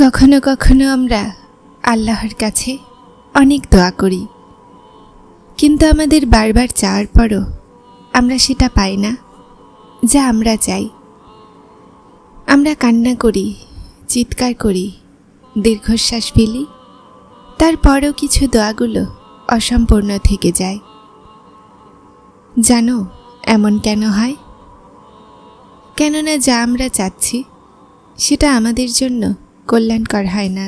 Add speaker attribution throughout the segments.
Speaker 1: কখনো কখনো আমরা আল্লাহর কাছে অনেক দোয়া করি, কিন্তু আমাদের বারবার চাওয়ার পরও আমরা সেটা পাই না যা আমরা চাই। আমরা কান্না করি, চিৎকার করি, দীর্ঘশ্বাস ফেলি, তারপরও কিছু দোয়াগুলো অসম্পূর্ণ থেকে যায়। জানো এমন কেন হয়? কেননা যা আমরা চাচ্ছি সেটা আমাদের জন্য কল্যাণকর হয় না।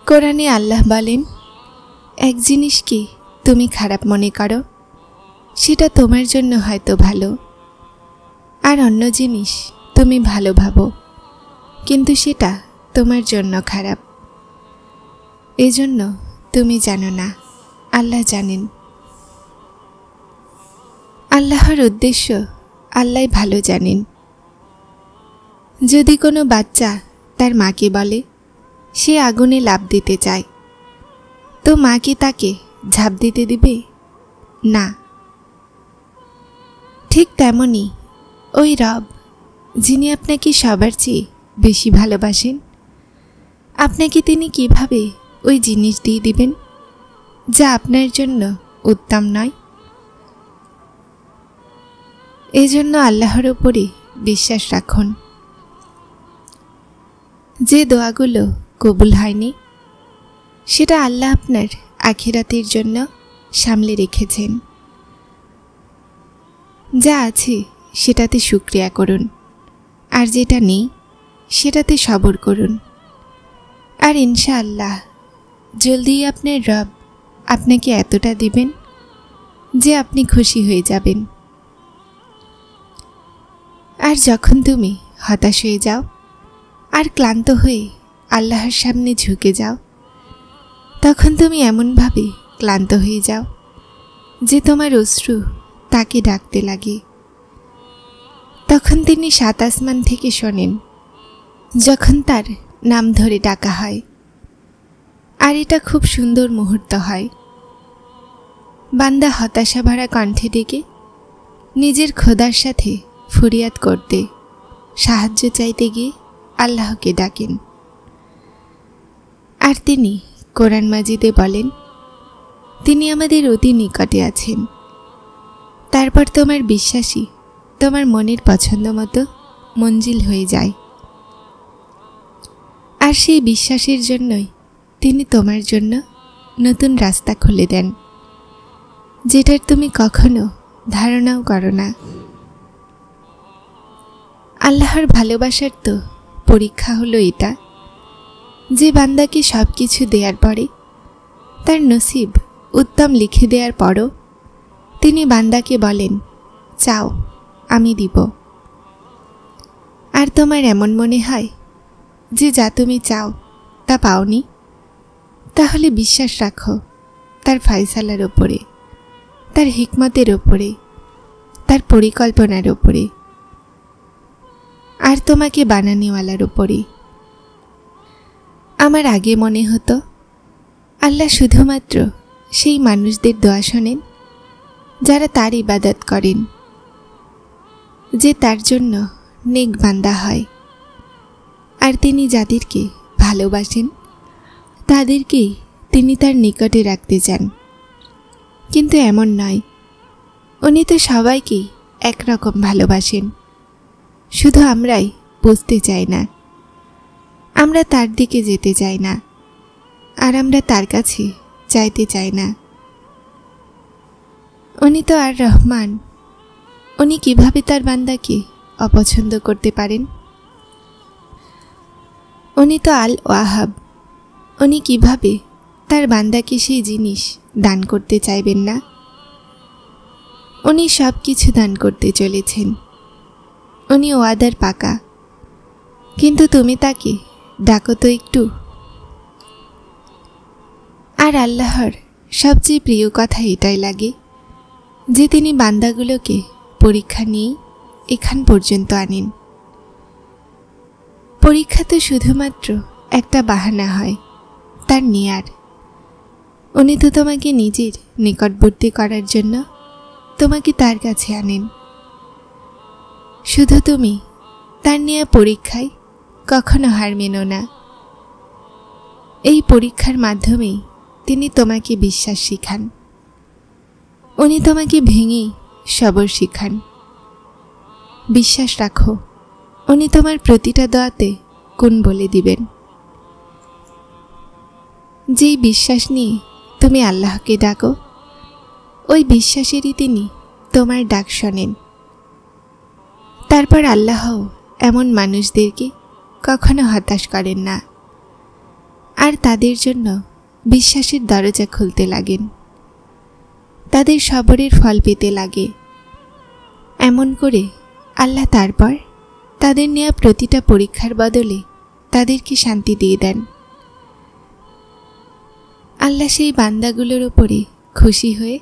Speaker 1: কোরআনে আল্লাহ বলেন, এক জিনিস কি তুমি খারাপ মনে করো, সেটা তোমার জন্য হয়তো ভালো, আর অন্য জিনিস তুমি ভালো ভাবো, কিন্তু সেটা তোমার জন্য খারাপ। এজন্য তুমি জানো না, আল্লাহ জানেন। আল্লাহর উদ্দেশ্য আল্লাহ ভালো জানেন। যদি কোনো বাচ্চা তার মাকে বলে সে আগুনে লাফ দিতে চায়, তো মা কি তাকে ঝাঁপ দিতে দিবে? না। ঠিক তেমনি ওই রব যিনি আপনাকে সবার চেয়ে বেশি ভালোবাসেন, আপনাকে তিনি কিভাবে ওই জিনিস দিয়ে দিবেন যা আপনার জন্য উত্তম নয়? এজন্য আল্লাহর উপরে বিশ্বাস রাখুন। যে দোয়াগুলো কবুল হয়নি সেটা আল্লাহ আপনার আখিরাতের জন্য সামলে রেখেছেন। যা আছে সেটাতে শুকরিয়া করুন, আর যেটা নেই সেটাতে সবর করুন। আর ইনশাআল্লাহ জলদি আপনার রব আপনাকে এতটা দিবেন যে আপনি খুশি হয়ে যাবেন। আর যখন তুমি হতাশ হয়ে যাও আর ক্লান্ত হয়ে আল্লাহর সামনে ঝুঁকে যাও, তখন তুমি এমনভাবে ক্লান্ত হয়ে যাও যে তোমার অশ্রু তাকে ডাকতে লাগে। তখন তিনি সাত আসমান থেকে শোনেন যখন তার নাম ধরে ডাকা হয়, আর এটা খুব সুন্দর মুহূর্ত হয়। বান্দা হতাশা ভরা কণ্ঠে ডেকে নিজের খোদার সাথে ফরিয়াদ করতে, সাহায্য চাইতে গিয়ে আল্লাহকে ডাকেন। আর তিনি কোরআন মাজিদে বলেন, তিনি আমাদের অতি নিকটে আছেন। তারপর তোমার বিশ্বাসী তোমার মনের পছন্দ মতো মঞ্জিল হয়ে যায়, আর সেই বিশ্বাসের জন্যই তিনি তোমার জন্য নতুন রাস্তা খুলে দেন, যেটার তুমি কখনো ধারণাও করো না। আল্লাহর ভালোবাসার তো পরীক্ষা হলো এটা যে বান্দাকে সব কিছু দেওয়ার পরে, তার নসিব উত্তম লিখে দেওয়ার পরও তিনি বান্দাকে বলেন, চাও আমি দিব। আর তোমার এমন মনে হয় যে যা তুমি চাও তা পাওনি, তাহলে বিশ্বাস রাখো তার ফায়সালার ওপরে, তার হিকমতের ওপরে, তার পরিকল্পনার ওপরে, আর তোমাকে বানানিওয়ালার ওপরে। আমার আগে মনে হতো আল্লাহ শুধুমাত্র সেই মানুষদের দোয়া শোনেন যারা তার ইবাদত করেন, যে তার জন্য নেক বান্দা হয়, আর তিনি যাদেরকে ভালোবাসেন তাদেরকেই তিনি তার নিকটে রাখতে চান। কিন্তু এমন নয়, উনি তো সবাইকেই একরকম ভালোবাসেন, শুধু আমরাই বুঝতে চাই না। আমরা তার দিকে যেতে চাই না, আর আমরা তার কাছে চাইতে চাই না। উনি তো আর রহমান, উনি কিভাবে তার বান্দাকে অপছন্দ করতে পারেন? উনি তো আল ওয়াহাব, উনি কিভাবে তার বান্দাকে সেই জিনিস দান করতে চাইবেন না? উনি সব কিছু দান করতে চলেছেন, উনি ওয়াদার পাকা। কিন্তু তুমি তাকে ডাকো তো একটু। আর আল্লাহর সবচেয়ে প্রিয় কথা এটাই লাগে যে তিনি বান্দাগুলোকে পরীক্ষা নিয়েই এখান পর্যন্ত আনেন। পরীক্ষা তো শুধুমাত্র একটা বাহানা হয় তার নেয়ার। উনি তো তোমাকে নিজের নিকটবর্তী করার জন্য তোমাকে তার কাছে আনেন। শুধু তুমি তার নেয়া পরীক্ষায় কখনো হার মেনো না। এই পরীক্ষার মাধ্যমেই তিনি তোমাকে বিশ্বাস শিখান। উনি তোমাকে ভেঙেই সবর শিখান। বিশ্বাস রাখো, উনি তোমার প্রতিটা দোয়াতে গুণ বলে দিবেন। যেই বিশ্বাস নিয়ে তুমি আল্লাহকে ডাকো, ওই বিশ্বাসেরই তিনি তোমার ডাক শোনেন। তারপর আল্লাহও এমন মানুষদেরকে কখনো হতাশ করেন না, আর তাদের জন্য বিশ্বাসের দরজা খুলতে লাগেন, তাদের সবরের ফল পেতে লাগে। এমন করে আল্লাহ তারপর তাদের নেওয়া প্রতিটা পরীক্ষার বদলে তাদেরকে শান্তি দিয়ে দেন। আল্লাহ সেই বান্দাগুলোর ওপরে খুশি হয়ে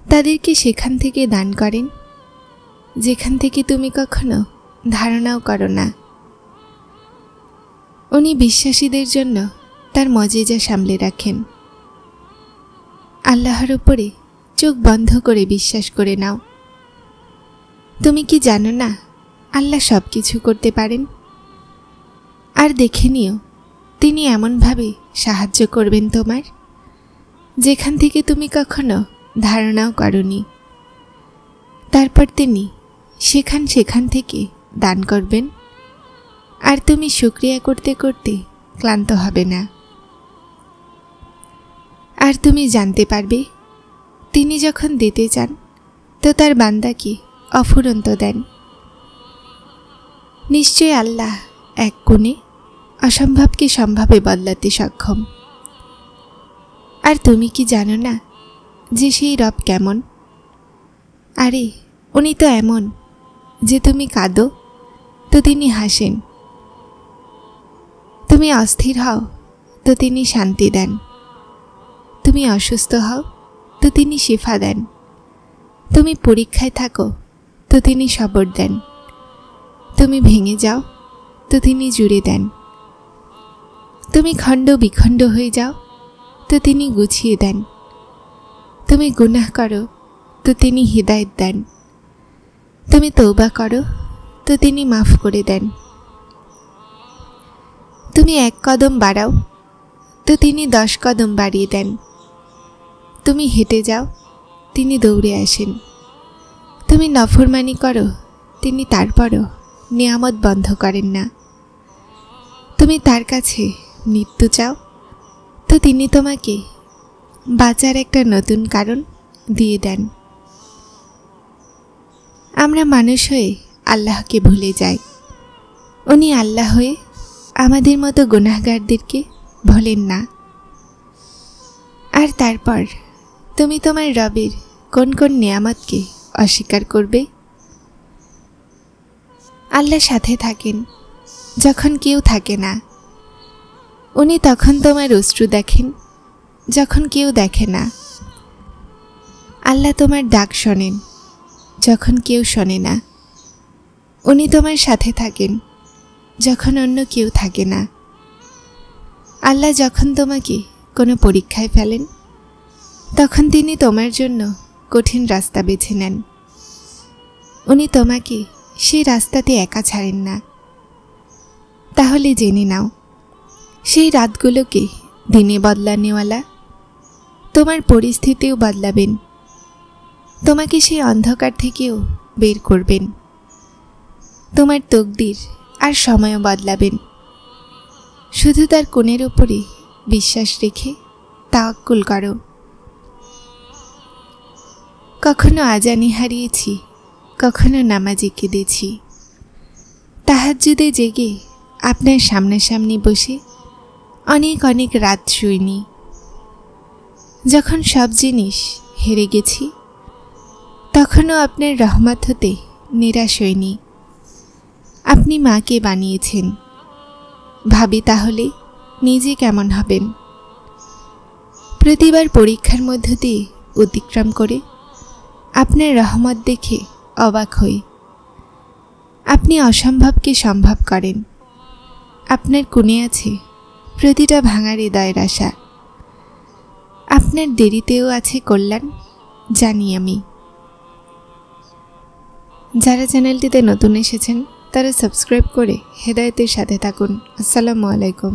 Speaker 1: তাদেরকে সেখান থেকে দান করেন যেখান থেকে তুমি কখনো ধারণাও করো না। উনি বিশ্বাসীদের জন্য তার মজেজা সামলে রাখেন। আল্লাহর উপরে চোখ বন্ধ করে বিশ্বাস করে নাও। তুমি কি জানো না আল্লাহ সব কিছু করতে পারেন? আর দেখে নিও, তিনি এমনভাবে সাহায্য করবেন তোমার যেখান থেকে তুমি কখনো ধারণাও করনি। তারপর তিনি সেখান থেকে দান করবেন, আর তুমি শুকরিয়া করতে করতে ক্লান্ত হবে না। আর তুমি জানতে পারবে তিনি যখন দিতে চান তো তার বান্দাকে অফুরন্ত দেন। নিশ্চয় আল্লাহ এক কোণে অসম্ভবকে সম্ভবে বদলাতে সক্ষম। আর তুমি কি জানো না যে সেই রব কেমন? আরে উনি তো এমন যে তুমি কাঁদো তো তিনি হাসেন, তুমি অস্থির হও তো তিনি শান্তি দেন, তুমি অসুস্থ হও তো তিনি শিফা দেন, তুমি পরীক্ষায় থাকো তো তিনি সবর দেন, তুমি ভেঙে যাও তো তিনি জুড়ে দেন, তুমি খণ্ড বিখণ্ড হয়ে যাও তো তিনি গুছিয়ে দেন, তুমি গুনাহ করো তো তিনি হিদায়াত দেন, তুমি তওবা করো তো তিনি মাফ করে দেন, তুমি 1 কদম বাড়াও তো তিনি 10 কদম বাড়িয়ে দেন, তুমি হেঁটে যাও তিনি দৌড়ে আসেন, তুমি নফরমানি করো তিনি তারপরও নিয়ামত বন্ধ করেন না, তুমি তার কাছে মৃত্যু চাও তো তিনি তোমাকে বাঁচার একটা নতুন কারণ দিয়ে দেন। আমরা মানুষ হয়ে আল্লাহকে ভুলে যাই, উনি আল্লাহ হয়ে আমাদের মতো গুনাহগারদেরকে ভোলেন না। আর তারপর তুমি তোমার রবের কোন কোন নিয়ামতকে অস্বীকার করবে? আল্লাহ সাথে থাকেন যখন কেউ থাকে না। উনি তখন তোমার অশ্রু দেখেন যখন কেউ দেখে না। আল্লাহ তোমার ডাক শোনেন যখন কেউ শোনে না। উনি তোমার সাথে থাকেন যখন অন্য কেউ থাকে না। আল্লাহ যখন তোমাকে কোনো পরীক্ষায় ফেলেন তখন তিনি তোমার জন্য কঠিন রাস্তা বেছে নেন। উনি তোমাকে সেই রাস্তাতে একা ছাড়েন না। তাহলে জেনে নাও, সেই রাতগুলোকে দিনে বদলানেওয়ালা তোমার পরিস্থিতিও বদলাবেন, তোমাকে সেই অন্ধকার থেকেও বের করবেন, তোমার তকদির আর সময়ও বদলাবেন। শুধু তার কোণের ওপরে বিশ্বাস রেখে তাওয়াক্কুল করো। কখনো আজানে হারিয়েছি, কখনো নামাজে কেঁদেছি, তাহাজ্জুদে জেগে আপনার সামনাসামনি বসে অনেক অনেক রাত শুইনি। যখন সব জিনিস হেরে গেছি তখনও আপনার রহমত হতে নিরাশ হইনি। আপনি মাকে বানিয়েছেন, ভাবি তাহলে নিজে কেমন হবেন। প্রতিবার পরীক্ষার মধ্য দিয়ে অতিক্রম করে আপনার রহমত দেখে অবাক হই। আপনি অসম্ভবকে সম্ভব করেন। আপনার কোণে আছে প্রতিটা ভাঙা হৃদয়ের আশা। আপনার দেরিতেও আছে কল্যাণ, জানি আমি। যারা চ্যানেলটিতে নতুন এসেছেন তারা সাবস্ক্রাইব করে হেদায়েতের সাথে থাকুন। আসসালামু আলাইকুম।